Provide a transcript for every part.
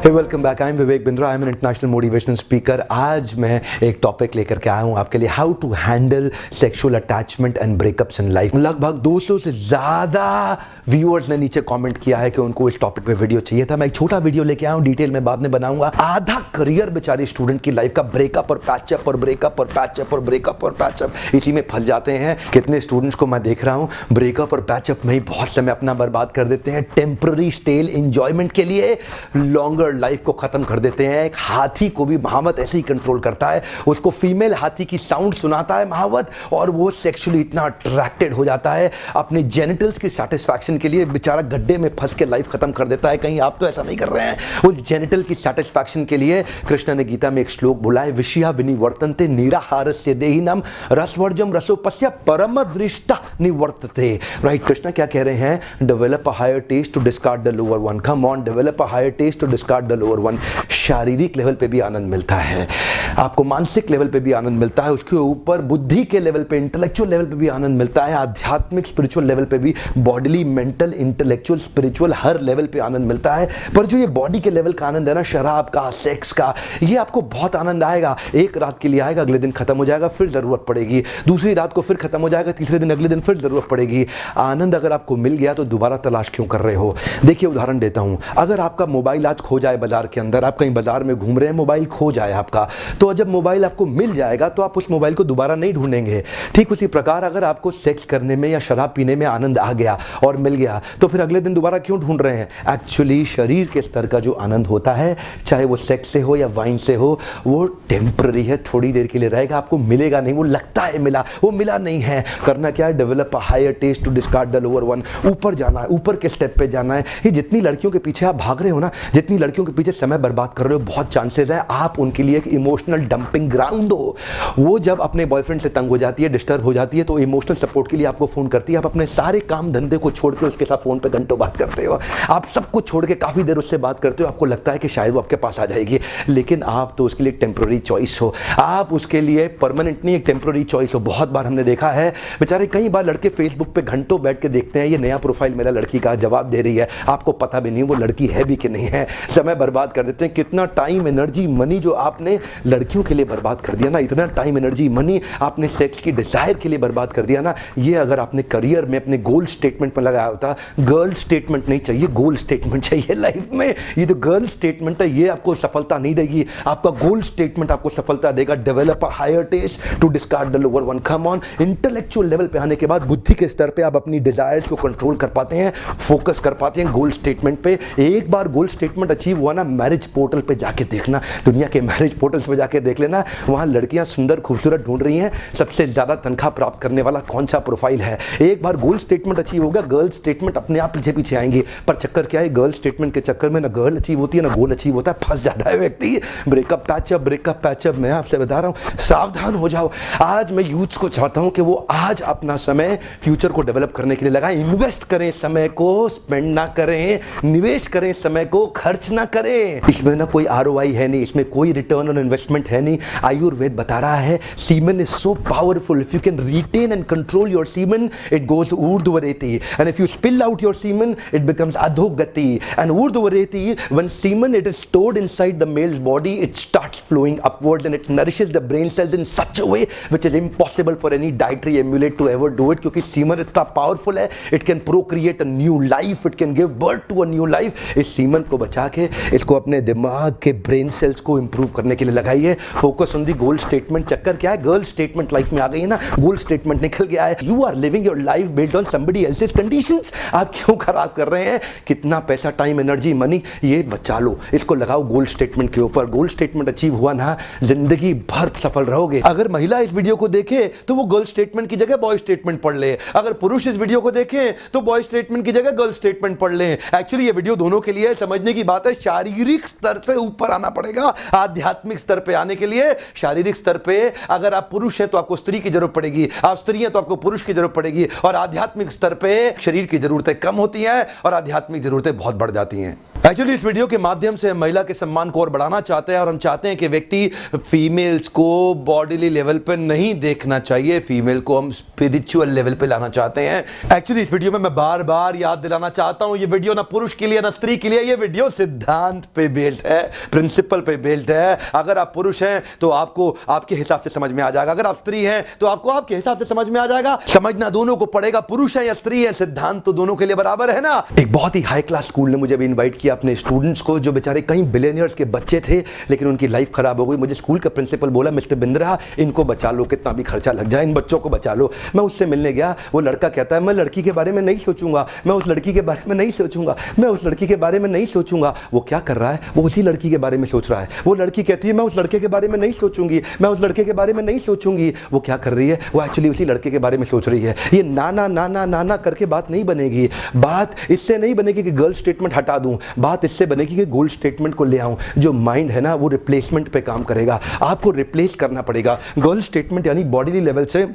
Hey welcome back. I am Vivek Bindra. I am an international motivational speaker. आज मैं एक topic लेकर के आया हूं आपके लिए, how to handle sexual attachment and breakups in life. लगभग 200 से ज़्यादा व्यूअर्स ने नीचे कमेंट किया है कि उनको इस टॉपिक पे वीडियो चाहिए था। मैं एक छोटा वीडियो लेके आया हूं, डिटेल में बाद में बनाऊंगा। आधा करियर बेचारे स्टूडेंट की लाइफ का ब्रेकअप और पैचअप और ब्रेकअप और पैचअप और ब्रेकअप और पैचअप, इसी में फंस जाते हैं। कितने स्टूडेंट्स को मैं देख रहा हूं ब्रेकअप और पैचअप में ही बहुत समय अपना बर्बाद कर देते हैं, टेम्पररी स्टेल एंजॉयमेंट के लिए लॉन्गर लाइफ को खत्म कर देते हैं। एक हाथी को भी महावत ऐसे ही कंट्रोल करता है, उसको फीमेल हाथी की साउंड सुनाता है महावत, और वो सेक्सुअली इतना अट्रैक्टेड हो जाता है, अपने जेनिटल्स की सेटिस्फैक्शन के लिए बेचारा गड्ढे में फंस के लाइफ खत्म कर देता है। कहीं आप तो ऐसा नहीं कर रहे हैं? उस जेनिटल की सेटिस्फैक्शन के लिए कृष्ण ने गीता में एक श्लोक बोला है, विषया विनिवर्तन्ते निराहारस्य देहिनम रसवर्जम रसोपस्य परम दृष्टा निवर्तते। राइट, कृष्ण क्या कह रहे हैं? Develop a higher taste to discard the lower one. Come on, develop a higher taste to discard the lower one. शारीरिक लेवल पे भी आनंद मिलता है, आपको मानसिक लेवल पे भी आनंद मिलता है, उसके ऊपर बुद्धि के लेवल पे, इंटेलेक्चुअल लेवल पे भी आनंद मिलता है, आध्यात्मिक स्पिरिचुअल लेवल पे भी, बॉडीली, मेंटल, इंटेलेक्चुअल, स्पिरिचुअल, हर लेवल पे आनंद मिलता है। पर जो ये बॉडी के लेवल का आनंद है ना, शराब का, सेक्स का, ये आपको बहुत आनंद आएगा। एक रात के लिए आएगा, अगले दिन खत्म हो जाएगा, फिर जरूरत पड़ेगी, दूसरी रात को फिर खत्म हो जाएगा, तीसरे दिन अगले दिन फिर जरूरत पड़ेगी। आनंद अगर आपको मिल गया तो दोबारा तलाश क्यों कर रहे हो? देखिए उदाहरण देता हूं, अगर आपका मोबाइल आज खो जाए बाजार के अंदर, आप कहीं बाजार में घूम रहे हैं, मोबाइल खो जाए आपका, तो जब मोबाइल आपको मिल जाएगा तो आप उस मोबाइल को दोबारा नहीं ढूंढेंगे। ठीक उसी प्रकार अगर आपको सेक्स करने में या शराब पीने में आनंद आ गया और मिल गया, तो फिर अगले दिन दोबारा क्यों ढूंढ रहे हैं? एक्चुअली शरीर के स्तर का जो आनंद होता है, चाहे वो सेक्स से हो या वाइन से हो, वो टेम्पररी है, थोड़ी देर के लिए रहेगा, आपको मिलेगा नहीं। वो लगता है मिला, वो मिला नहीं है। करना क्या है? Develop a higher taste to discard the lower one. ऊपर जाना है, ऊपर के स्टेप पे जाना है। ये जितनी लड़कियों के पीछे आप भाग रहे हो ना, जितनी लड़कियों के पीछे समय बर्बाद कर रहे हो, बहुत चांसेस है आप उनके लिए एक इमोशनल डंपिंग ग्राउंड हो। वो जब अपने बॉयफ्रेंड से तंग हो जाती है, डिस्टर्ब हो जाती है, तो इमोशनल सपोर्ट के लिए आपको फोन करती है। आप अपने सारे काम धंधे को छोड़ के उसके साथ फोन पे घंटों बात करते हो, आप सब कुछ छोड़ के काफी देर उससे बात करते हो, आपको लगता है कि शायद वो आपके पास आ जाएगी, लेकिन आप तो उसके लिए टेम्पररी चॉइस हो, आप उसके लिए परमानेंट नहीं, एक टेम्पररी चॉइस हो। बहुत बार हमने देखा है बेचारे, कई बार लड़के फेसबुक पे घंटों बैठ के देखते हैं, ये नया प्रोफाइल मेरा लड़की का जवाब दे रही है, आपको पता भी नहीं वो लड़की है भी कि नहीं है। समय बर्बाद कर देते हैं। कितना टाइम, एनर्जी, मनी जो आपने लड़कियों के लिए बर्बाद कर दिया ना, इतना टाइम, एनर्जी, मनी आपने सेक्स की डिजायर के लिए बर्बाद कर दिया ना, ये अगर आपने करियर में अपने गोल स्टेटमेंट में लगाया होता। गर्ल स्टेटमेंट नहीं चाहिए, गोल स्टेटमेंट चाहिए लाइफ में। ये जो गर्ल स्टेटमेंट है ये आपको सफलता नहीं देगी, आपका गोल स्टेटमेंट आपको सफलता देगा। Develop a higher taste to discard the lower one. Come on, intellectual level पे आने के बाद बुद्धि के स्तर पे आप अपनी डिजायर्स को कंट्रोल कर पाते हैं, फोकस कर पाते हैं गोल स्टेटमेंट पे। एक बार गोल स्टेटमेंट अचीव हुआ ना, मैरिज पोर्टल पे जाके देखना, दुनिया के मैरिज पोर्टल्स पे जाके देख लेना, वहां लड़कियां सुंदर खूबसूरत ढूंढ रही हैं, सबसे ज्यादा तनख्वाह प्राप्त करने वाला कौन सा प्रोफाइल है। एक बार गोल स्टेटमेंट अचीव होगा, गर्ल स्टेटमेंट अपने आप पीछे पीछे आएंगी। पर चक्कर क्या है? गर्ल स्टेटमेंट के चक्कर में ना गर्ल अचीव होती है ना गोल अचीव होता है, फंस जाता है व्यक्ति। Breakup patchup, breakup patchup. मैं आपसे बता रहा हूं, सावधान हो जाओ। आज मैं यूथ्स को चाहता हूं कि वो आज अपना समय फ्यूचर को डेवलप करने के लिए लगाएं। इन्वेस्ट करें समय को, स्पेंड ना करें, निवेश करें समय को, खर्च ना करें। इसमें ना कोई ROI है नहीं, इसमें कोई रिटर्न ऑन इन्वेस्टमेंट है नहीं। आयुर्वेद बता रहा है semen is so powerful, if you can retain and control your semen it goes ऊर्ध्वरेति, and if you spill out your semen it becomes अधोगति। एंड ऊर्ध्वरेति, when semen it is stored inside the male's body, it starts flowing upward and it nourishes the brain cells in such a way which is impossible for any dietary emulate to ever do it. क्योंकि semen इतना powerful है, it can procreate a new life, it can give birth to a new life. इस semen को बचा के इसको अपने दिमाग के ब्रेन सेल्स को इंप्रूव करने के लिए लगाइए। Focus on the goal statement. चक्कर क्या है? गर्ल स्टेटमेंट लाइफ में आ गई है ना, गोल स्टेटमेंट निकल गया है। You are living your life based on somebody else's conditions. आप क्यों खराब कर रहे हैं? कितना पैसा, टाइम, एनर्जी, मनी, ये बचा लो, इसको लगाओ गोल स्टेटमेंट के ऊपर। गोल स्टेटमेंट अचीव हुआ ना, जिंदगी भर सफल रहोगे। अगर महिला इस वीडियो को देखे तो वो गर्ल स्टेटमेंट की जगह बॉय स्टेटमेंट पढ़ ले। अगर पुरुष इस वीडियो को देखे तो बॉय स्टेटमेंट की जगह गर्ल स्टेटमेंट पढ़ ले। एक्चुअली ये वीडियो दोनों के लिए समझने की बात है। शारीरिक स्तर से ऊपर आना पड़ेगा। आध्यात्मिक स्तर पे आने के लिए शारीरिक स्तर पे अगर आप पुरुष हैं तो आपको स्त्री की जरूरत पड़ेगी, आप स्त्री हैं तो आपको पुरुष की जरूरत पड़ेगी, और आध्यात्मिक स्तर पे शरीर की जरूरतें कम होती हैं और आध्यात्मिक जरूरतें बहुत बढ़ जाती हैं। एक्चुअली इस वीडियो के माध्यम से हम महिला के सम्मान को और बढ़ाना चाहते हैं और हम चाहते हैं कि व्यक्ति फीमेल्स को बॉडीली लेवल पे नहीं देखना चाहिए, फीमेल को हम स्पिरिचुअल लेवल पे लाना चाहते हैं। एक्चुअली इस वीडियो में मैं बार बार याद दिलाना चाहता हूं, ये वीडियो ना पुरुष के लिए ना स्त्री के लिए, ये वीडियो सिद्धांत पे बेस्ड है, प्रिंसिपल पे बेस्ड है। अगर आप पुरुष हैं तो आपको आपके हिसाब से समझ में आ जाएगा, अगर आप स्त्री हैं तो आपको आपके हिसाब से समझ में आ जाएगा। समझना दोनों को पड़ेगा, पुरुष है या स्त्री है, सिद्धांत तो दोनों के लिए बराबर है ना। एक बहुत ही हाई क्लास स्कूल ने मुझे भी इन्वाइट किया अपने स्टूडेंट्स को, जो बेचारे कई बिलियनियर्स के बच्चे थे लेकिन उनकी लाइफ खराब हो गई। मुझे स्कूल का प्रिंसिपल बोला, मिस्टर बिंद्रा इनको बचा लो, कितना भी खर्चा लग जाए इन बच्चों को बचा लो। मैं उससे मिलने गया, वो लड़का कहता है मैं लड़की के बारे में नहीं सोचूंगा, मैं उस लड़की के बारे में नहीं सोचूंगा, मैं उस लड़की के बारे में नहीं सोचूंगा। वो क्या कर रहा है, वो उसी लड़की के बारे में सोच रहा है। वो लड़की कहती है मैं उस लड़के के बारे में नहीं सोचूंगी, मैं उस लड़के के बारे में नहीं सोचूंगी। वो क्या कर रही है, वो एक्चुअली उसी लड़के के बारे में सोच रही है। ये नाना नाना नाना करके बात नहीं बनेगी। बात इससे नहीं बनेगी कि गर्ल स्टेटमेंट हटा दूं, बात इससे बनेगी कि गोल्ड स्टेटमेंट को ले आऊं। जो माइंड है ना वो रिप्लेसमेंट पे काम करेगा, आपको रिप्लेस करना पड़ेगा। गर्ल स्टेटमेंट यानी बॉडीली लेवल से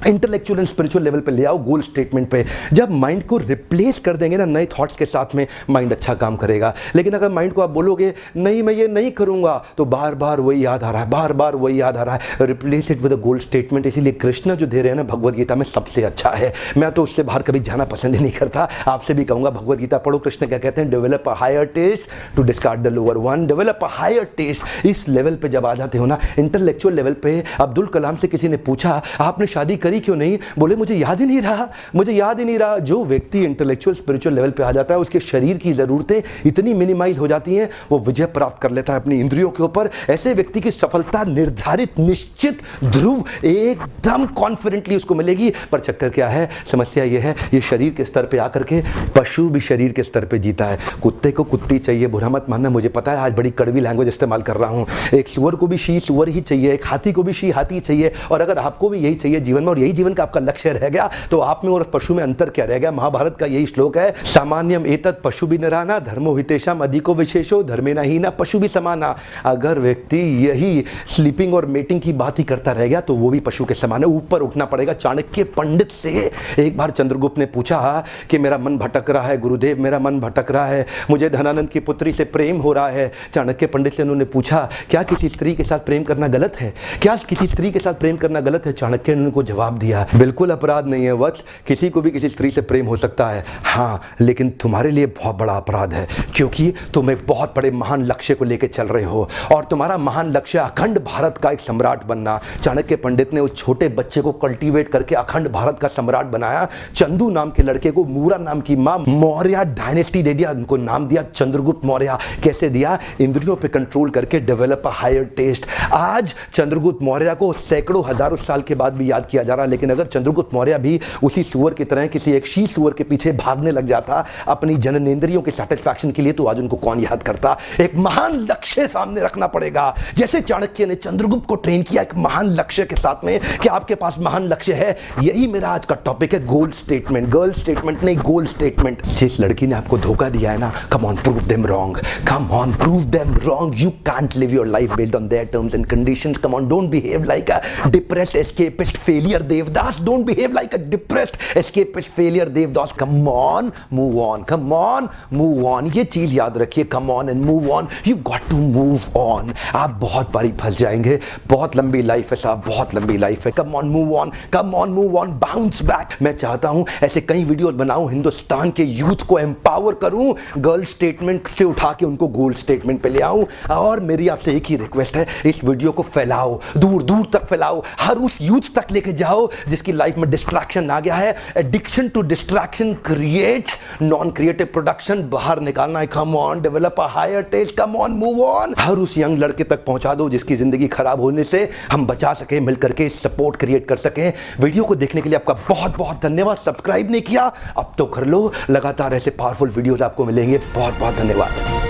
इंटेलेक्चुअल एंड स्पिरिचुअल लेवल पे ले आओ, गोल स्टेटमेंट पे। जब माइंड को रिप्लेस कर देंगे ना नए थॉट्स के साथ में, माइंड अच्छा काम करेगा। लेकिन अगर माइंड को आप बोलोगे नहीं मैं ये नहीं करूंगा, तो बार बार वही याद आ रहा है, बार बार वही याद आ रहा है। Replace it with a goal statement. इसीलिए कृष्ण जो दे रहे हैं ना भगवद गीता में सबसे अच्छा है। मैं तो उससे बाहर कभी जाना पसंद ही नहीं करता। आपसे भी कहूंगा भगवद गीता पढ़ो। कृष्ण क्या कहते हैं, develop a higher taste to discard the lower one. Develop a higher taste. इस लेवल पे जब आ जाते हो ना, इंटेलेक्चुअल लेवल पे। अब्दुल कलाम से किसी ने पूछा आपने शादी करी क्यों नहीं, बोले मुझे याद ही नहीं रहा, मुझे याद ही नहीं रहा। जो व्यक्ति इंटेलेक्चुअल स्पिरिचुअल लेवल पे आ जाता है, उसके शरीर की जरूरतें इतनी मिनिमाइज हो जाती हैं, वो विजय प्राप्त कर लेता है अपनी इंद्रियों के ऊपर। ऐसे व्यक्ति की सफलता निर्धारित, निश्चित, ध्रुव, एकदम कॉन्फिडेंटली उसको मिलेगी। पर चक्कर क्या है, समस्या ये है, ये शरीर के स्तर पे आकर के पशु भी शरीर के स्तर पे जीता है। कुत्ते को कुत्ती चाहिए, बुरा मत मानना, मुझे पता है आज बड़ी कड़वी लैंग्वेज इस्तेमाल कर रहा हूं। एक सुअर को भी शी सुअर ही चाहिए, एक हाथी को भी शी हाथी चाहिए। और अगर आपको भी यही चाहिए जीवन में, और यही जीवन का आपका लक्ष्य रह गया, तो आप में और पशु में अंतर क्या रह गया। महाभारत का यही श्लोक है, सामान्यम एतत् पशु भी नराना धर्मो हितेषाम अधिको विशेषो धर्मेना हीना पशु भी समाना। अगर व्यक्ति यही स्लीपिंग और मेटिंग की बात ही करता रह गया तो वो भी पशु के समान है। ऊपर उठना पड़ेगा। चाणक्य पंडित से एक बार चंद्रगुप्त ने पूछा कि मेरा मन भटक रहा है गुरुदेव, मेरा मन भटक रहा है, मुझे धनानंद की पुत्री से प्रेम हो रहा है। चाणक्य पंडित से उन्होंने पूछा क्या किसी स्त्री के साथ प्रेम करना गलत है, क्या किसी स्त्री के साथ प्रेम करना गलत है। चाणक्य ने उनको जवाब दिया बिल्कुल अपराध नहीं है वत्स, किसी को भी किसी स्त्री से प्रेम हो सकता है, हाँ लेकिन तुम्हारे लिए बहुत बड़ा अपराध है, क्योंकि तुम एक बहुत बड़े महान लक्ष्य को लेकर चल रहे हो और तुम्हारा महान लक्ष्य अखंड भारत का एक सम्राट बनना। चाणक्य पंडित ने उस छोटे बच्चे को कल्टीवेट करके अखंड भारत का सम्राट बनाया। चंदू नाम के लड़के को मूरा नाम की मां मौर्य डायनेस्टी दे दिया, उनको नाम दिया चंद्रगुप्त मौर्य। कैसे दिया, इंद्रियों पे कंट्रोल करके, डेवलप अ हायर टेस्ट। आज चंद्रगुप्त मौर्य को सैकड़ों हजारों साल के बाद भी याद किया जा रहा है, लेकिन अगर चंद्रगुप्त मौर्य भी उसी सुअर की तरह किसी एक शी सुअर के पीछे भागने लग जाता अपनी जननेंद्रियों के सैटिस्फैक्शन के लिए, तो आज उनको कौन याद करता। एक महान लक्ष्य सामने रखना पड़ेगा, जैसे चाणक्य ने चंद्रगुप्त को ट्रेन किया एक महान लक्ष्य के साथ में कि आपके पास महान लक्ष्य है। यही मेरा आज का टॉपिक है, गोल स्टेटमेंट। गर्ल स्टेटमेंट नहीं, गोल स्टेटमेंट। जिस लड़की ने आपको धोखा दिया है ना, come on prove them wrong, come on prove them wrong. You can't live your life based on their terms and conditions. Come on, don't behave like a depressed escapist failure Devdas. Don't behave like a depressed escapist failure Devdas. Come on, move on, come on, move on. ये चीज याद रखिए, come on and move on. You got to move on. आप बहुत बारी फंस जाएंगे, बहुत लंबी लाइफ है साहब, बहुत लंबी लाइफ है। Come on, move on, come on, move on, bounce back. मैं चाहता हूं ऐसे कई वीडियोस बनाऊं, हिंदुस्तान के यूथ को एम्पावर करूं, गर्ल स्टेटमेंट से उठा के उनको गोल स्टेटमेंट पे ले आऊं। और मेरी आपसे एक ही रिक्वेस्ट है, इस वीडियो को फैलाओ, दूर दूर तक फैलाओ, हर उस यूथ तक लेके जाओ जिसकी लाइफ में डिस्ट्रैक्शन आ गया है। Addiction to distraction creates non creative production. बाहर निकालना है। Come on, develop a higher taste, come on, move on. हर उस यंग लड़के तक पहुंचा दो जिसकी जिंदगी खराब होने से हम बचा सके, मिलकर के सपोर्ट क्रिएट कर सके। वीडियो को देखने के लिए आपका बहुत बहुत धन्यवाद। सब्सक्राइब नहीं किया अब तो कर लो, लगातार ऐसे पावरफुल वीडियोस आपको मिलेंगे। बहुत बहुत धन्यवाद।